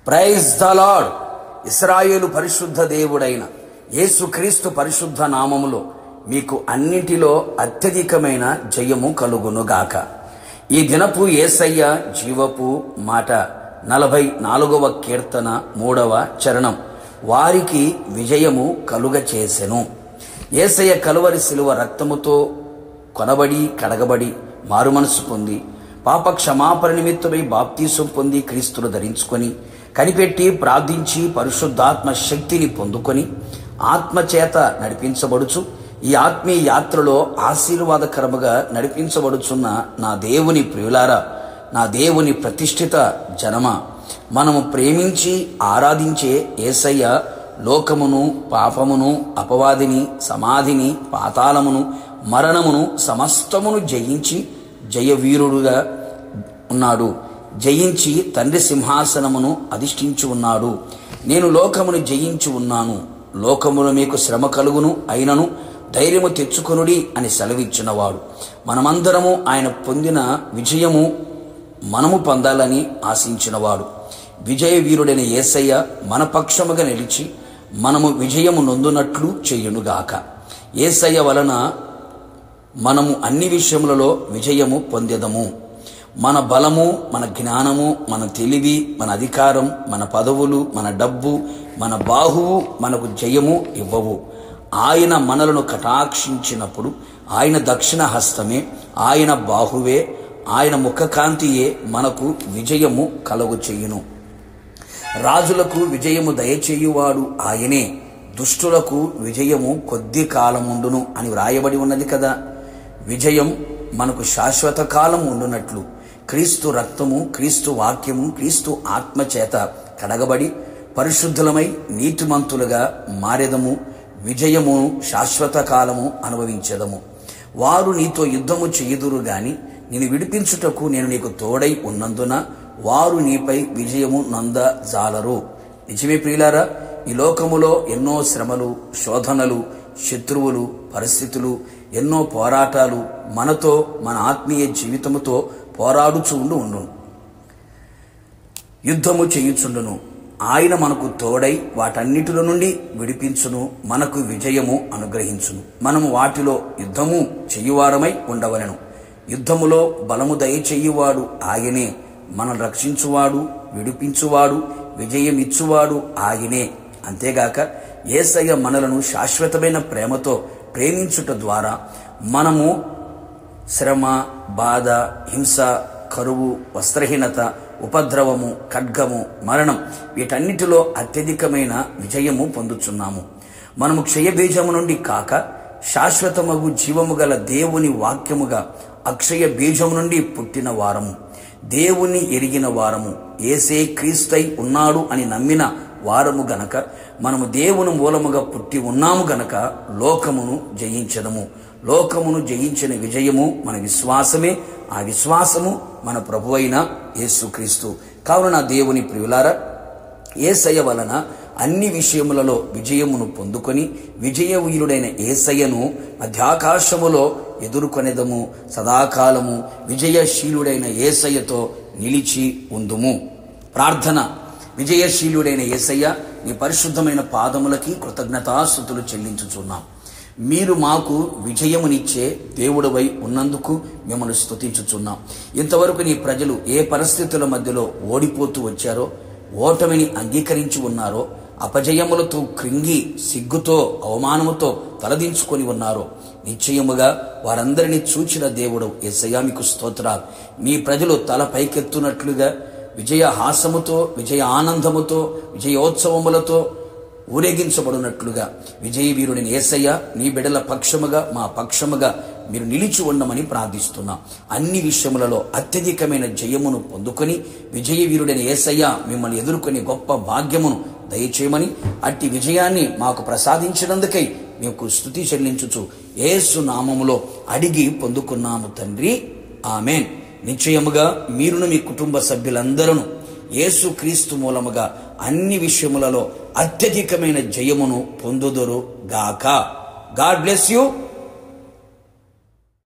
Praise the lord. ఇశ్రాయేలు పరిశుద్ధ దేవుడైన యేసుక్రీస్తు పరిశుద్ధ నామములో మీకు అన్నిటిలో అత్యధికమైన జయము కలుగునుగాక. ఈ దినపు యేసయ్య జీవపు మాట 44వ కీర్తన 3వ చరణం. వారికి విజయము కలుగ చేసెను. యేసయ్య కలువరి శిలువ రక్తముతో కొనబడి కడగబడి మారుమనసు పొంది పాప క్షమాపణ నిమిత్తమై బాప్తీసం పొంది క్రీస్తును ధరించుకొని కనిపెట్టి ప్రార్థించి పరిశుద్ధాత్మ శక్తిని పొందుకొని ఆత్మచేత నడిపించబడుచు ఈ ఆత్మీయ యాత్రలో ఆశీర్వాదకరముగా నడిపించబడుచున్న నా దేవుని ప్రియులారా, నా దేవుని ప్రతిష్ఠిత జనమ, మనము ప్రేమించి ఆరాధించే యేసయ్య లోకమును, పాపమును, అపవాదిని, సమాధిని, పాతాళమును, మరణమును సమస్తమును జయించి జయవీరుడుగా ఉన్నాడు. జయించి తండ్రి సింహాసనమును అధిష్ఠించి ఉన్నాడు. నేను లోకమును జయించి ఉన్నాను, లోకమును మీకు శ్రమ కలుగును, అయినను ధైర్యము తెచ్చుకొనుడి అని సెలవిచ్చినవాడు. మనమందరము ఆయన పొందిన విజయము మనము పొందాలని ఆశించినవాడు. విజయ వీరుడైన యేసయ్య మన పక్షముగా నిలిచి మనము విజయము నొందునట్లు చేయునుగాక. యేసయ్య వలన మనము అన్ని విషయములలో విజయము పొందెదము. మన బలము, మన జ్ఞానము, మన తెలివి, మన అధికారం, మన పదవులు, మన డబ్బు, మన బాహువు మనకు జయము ఇవ్వవు. ఆయన మనలను కటాక్షించినప్పుడు ఆయన దక్షిణ హస్తమే, ఆయన బాహువే, ఆయన ముఖకాంతియే మనకు విజయము కలుగు చేయును. రాజులకు విజయము దయచేయువాడు ఆయనే, దుష్టులకు విజయము కొద్ది కాలముండును అని వ్రాయబడి ఉన్నది కదా. విజయం మనకు శాశ్వత కాలం ఉండునట్లు క్రీస్తు రక్తము, క్రీస్తు వాక్యము, క్రీస్తు ఆత్మచేత కడగబడి పరిశుద్ధులమై నీతిమంతులుగా మారెదము. విజయమును శాశ్వత కాలము అనుభవించెదము. వారు నీతో యుద్ధము చేయుదురు గాని నేను విడిపించుటకు నేను నీకు తోడై ఉన్నందున వారు నీపై విజయము నొందజాలరు. నిజమే ప్రియులారా, ఈ లోకములో ఎన్నో శ్రమలు, శోధనలు, శత్రువులు, పరిస్థితులు, ఎన్నో పోరాటాలు మనతో, మన ఆత్మీయ జీవితముతో పోరాడుచు ఉండును, యుద్ధము చేయుచుండును. ఆయన మనకు తోడై వాటన్నిటిలో నుండి విడిపించును, మనకు విజయము అనుగ్రహించును. మనము వాటిలో యుద్ధము చేయువారమై ఉండవలెను. యుద్ధములో బలము దయచేయువాడు ఆయనే, మనం రక్షించువాడు, విడిపించువాడు, విజయమిచ్చువాడు ఆయనే. అంతేగాక యేసయ్య మనలను శాశ్వతమైన ప్రేమతో ప్రేమించుట ద్వారా మనము శ్రమ, బాధ, హింస, కరువు, వస్త్రహీనత, ఉపద్రవము, ఖడ్గము, మరణం వీటన్నిటిలో అత్యధికమైన విజయము పొందుచున్నాము. మనము క్షయబీజము నుండి కాక శాశ్వతమగు జీవము గల దేవుని వాక్యముగా అక్షయ బీజము నుండి పుట్టిన వారము, దేవుని ఎరిగిన వారము, యేసే క్రీస్తై ఉన్నాడు అని నమ్మిన వారము గనక మనము దేవుని మూలముగా పుట్టి ఉన్నాము గనక లోకమును జయించదము. లోకమును జయించిన విజయము మన విశ్వాసమే. ఆ విశ్వాసము మన ప్రభువైన యేసుక్రీస్తు. కావున నా దేవుని ప్రియులారా, యేసయ్య వలన అన్ని విషయములలో విజయమును పొందుకొని విజయవీరుడైన యేసయ్యను మధ్యాకాశములో ఎదుర్కొనేదము. సదాకాలము విజయశీలుడైన యేసయ్యతో నిలిచి ఉందుము. ప్రార్థన. విజయశీలుడైన యేసయ్య, నీ పరిశుద్ధమైన పాదములకి కృతజ్ఞతాస్తుతులు చెల్లించుచున్నాం. మీరు మాకు విజయమునిచ్చే దేవుడవై ఉన్నందుకు మిమ్మల్ని స్తుతించుచున్నాం. ఇంతవరకు నీ ప్రజలు ఏ పరిస్థితుల మధ్యలో ఓడిపోతూ వచ్చారో, ఓటమిని అంగీకరించి ఉన్నారో, అపజయములతో కృంగి సిగ్గుతో అవమానముతో తలదించుకొని ఉన్నారో, నిశ్చయముగా వారందరినీ చూచిన దేవుడు యేసయ్యా మీకు స్తోత్రాలు. మీ ప్రజలు తల పైకెత్తునట్లుగా విజయ హాసముతో, విజయ ఆనందముతో, విజయోత్సవములతో ఊరేగించబడినట్లుగా విజయ వీరుడిని యేసయ్య నీ బిడ్డల పక్షముగా, మా పక్షముగా మీరు నిలిచి ఉండమని ప్రార్థిస్తున్నాం. అన్ని విషయములలో అత్యధికమైన జయమును పొందుకొని విజయ వీరుడైన యేసయ్య మిమ్మల్ని ఎదుర్కొని గొప్ప భాగ్యమును దయచేయమని, అట్టి విజయాన్ని మాకు ప్రసాదించినందుకై మీకు స్తుతి చెల్లించుచు యేసు నామములో అడిగి పొందుకున్నాము తండ్రి, ఆమేన్. నిశ్చయముగా మీరును మీ కుటుంబ సభ్యులందరూ యేసు క్రీస్తు మూలముగా అన్ని విషయములలో అత్యధికమైన జయమును పొందుదురు గాక. God bless you.